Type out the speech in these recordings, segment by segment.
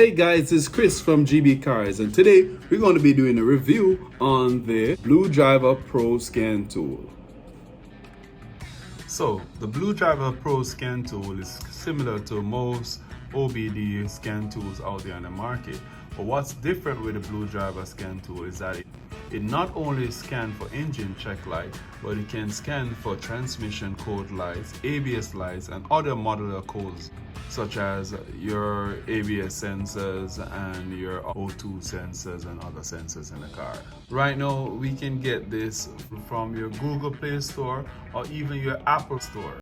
Hey guys, it's Chris from GB Cars, and today we're going to be doing a review on the BlueDriver Pro Scan tool. So the BlueDriver Pro Scan tool is similar to most OBD scan tools out there on the market. But what's different with the BlueDriver scan tool is that it not only scans for engine check light, but it can scan for transmission code lights, ABS lights, and other modular codes such as your ABS sensors and your O2 sensors and other sensors in the car. Right now, we can get this from your Google Play Store or even your Apple Store.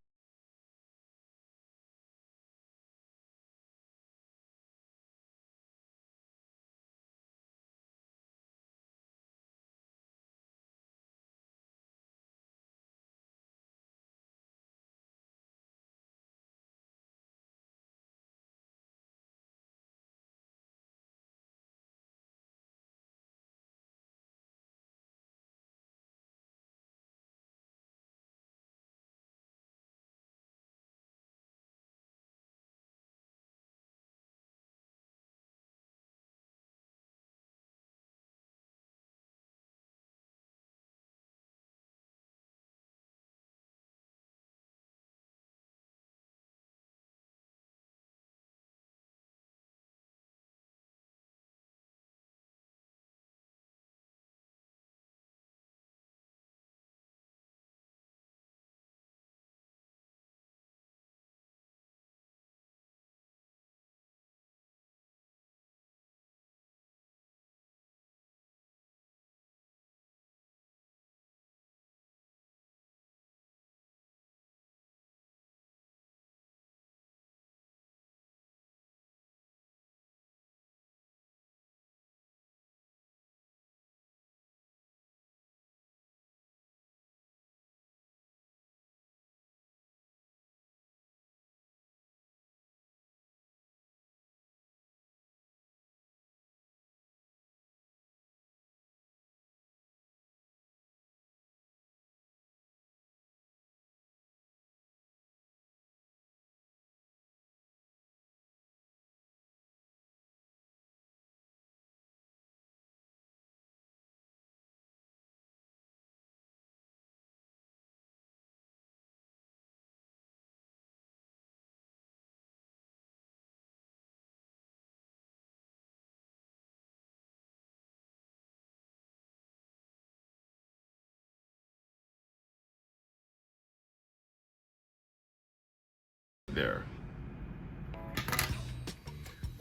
There.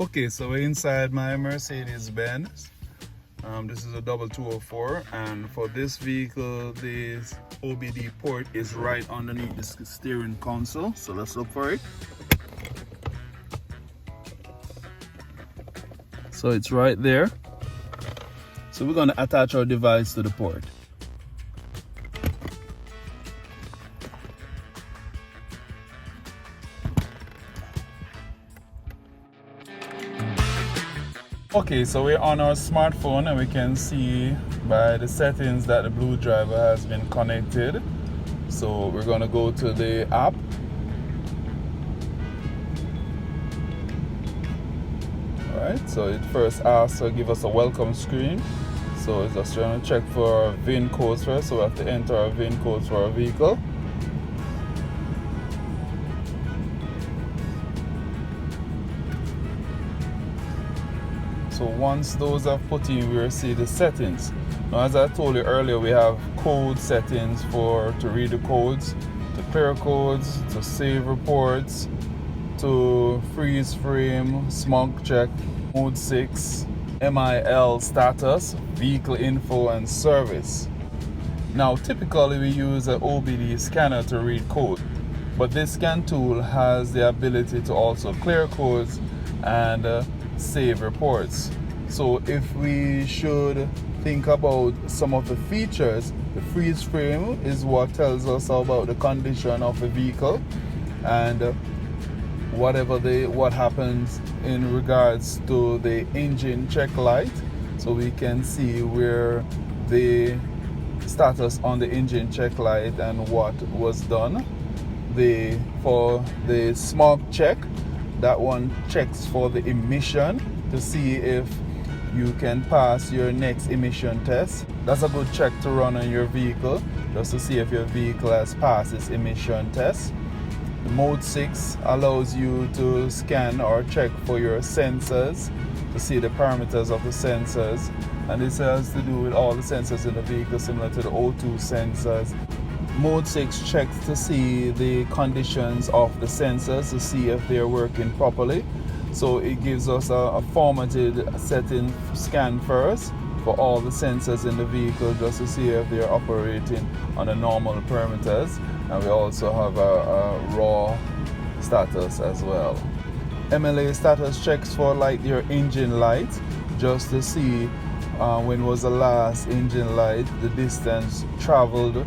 Okay, so we're inside my Mercedes-Benz. This is a 2204, and for this vehicle, this OBD port is right underneath the steering console. So let's look for it. So it's right there. So we're going to attach our device to the port. Okay, so we're on our smartphone and we can see by the settings that the BlueDriver has been connected. So we're going to go to the app. Alright, so it first asks to give us a welcome screen. So it's just trying to check for our VIN codes first, so we have to enter our VIN codes for our vehicle. So once those are put in, we'll see the settings. Now, as I told you earlier, we have code settings to read the codes, to clear codes, to save reports, to freeze frame, smog check, mode 6, MIL status, vehicle info, and service. Now, typically we use an OBD scanner to read code, but this scan tool has the ability to also clear codes and save reports. So if we should think about some of the features, the freeze frame is what tells us about the condition of the vehicle and what happens in regards to the engine check light, so we can see where the status on the engine check light and what was done. For the smog check, that one checks for the emission to see if you can pass your next emission test. That's a good check to run on your vehicle, just to see if your vehicle has passed its emission test. The mode 6 allows you to scan or check for your sensors, to see the parameters of the sensors, and this has to do with all the sensors in the vehicle, similar to the O2 sensors. Mode 6 checks to see the conditions of the sensors, to see if they're working properly. So it gives us a formatted setting scan first for all the sensors in the vehicle, just to see if they're operating on the normal parameters. And we also have a raw status as well. MLA status checks for like your engine light, just to see when was the last engine light, the distance traveled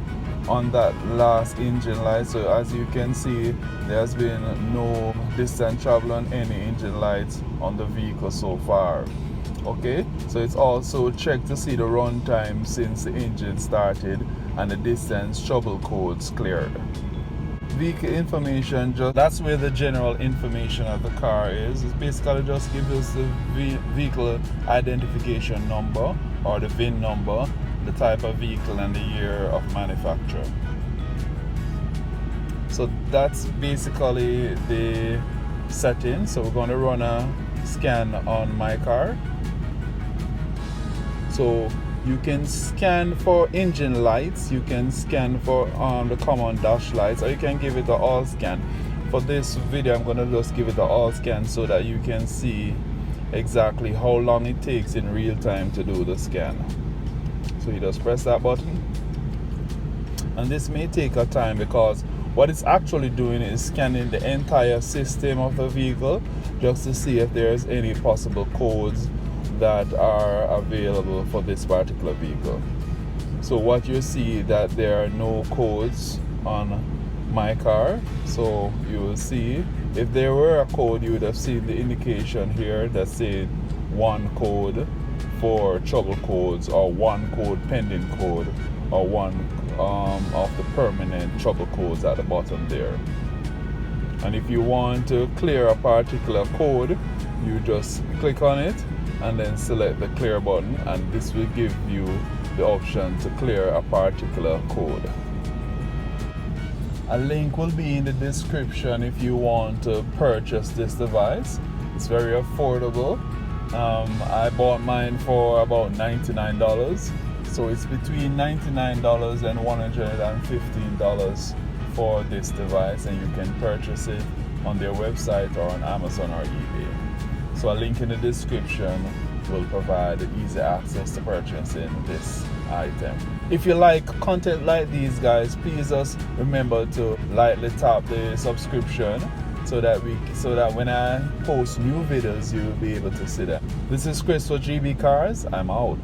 on that last engine light. So as you can see, there has been no distance travel on any engine lights on the vehicle so far. Okay, so it's also checked to see the runtime since the engine started and the distance trouble codes cleared. Vehicle information, that's where the general information of the car is. It basically just gives us the vehicle identification number, or the VIN number, the type of vehicle and the year of manufacture. So that's basically the settings. So we're going to run a scan on my car. So you can scan for engine lights, you can scan for the common dash lights, or you can give it an all scan. For this video, I'm going to just give it an all scan so that you can see exactly how long it takes in real time to do the scan. So you just press that button, and this may take a time, because what it's actually doing is scanning the entire system of the vehicle, just to see if there's any possible codes that are available for this particular vehicle. So what you see, that there are no codes on my car. So you will see, if there were a code, you would have seen the indication here that said one code for trouble codes, or one code pending code, or one of the permanent trouble codes at the bottom there. And if you want to clear a particular code, you just click on it and then select the clear button, and this will give you the option to clear a particular code. A link will be in the description if you want to purchase this device. It's very affordable. I bought mine for about $99, so it's between $99 and $115 for this device, and you can purchase it on their website or on Amazon or eBay. So a link in the description will provide easy access to purchasing this item. If you like content like these, guys, please just remember to lightly tap the subscription, so that when I post new videos, you will be able to see that. This is Chris for GB Cars. I'm out.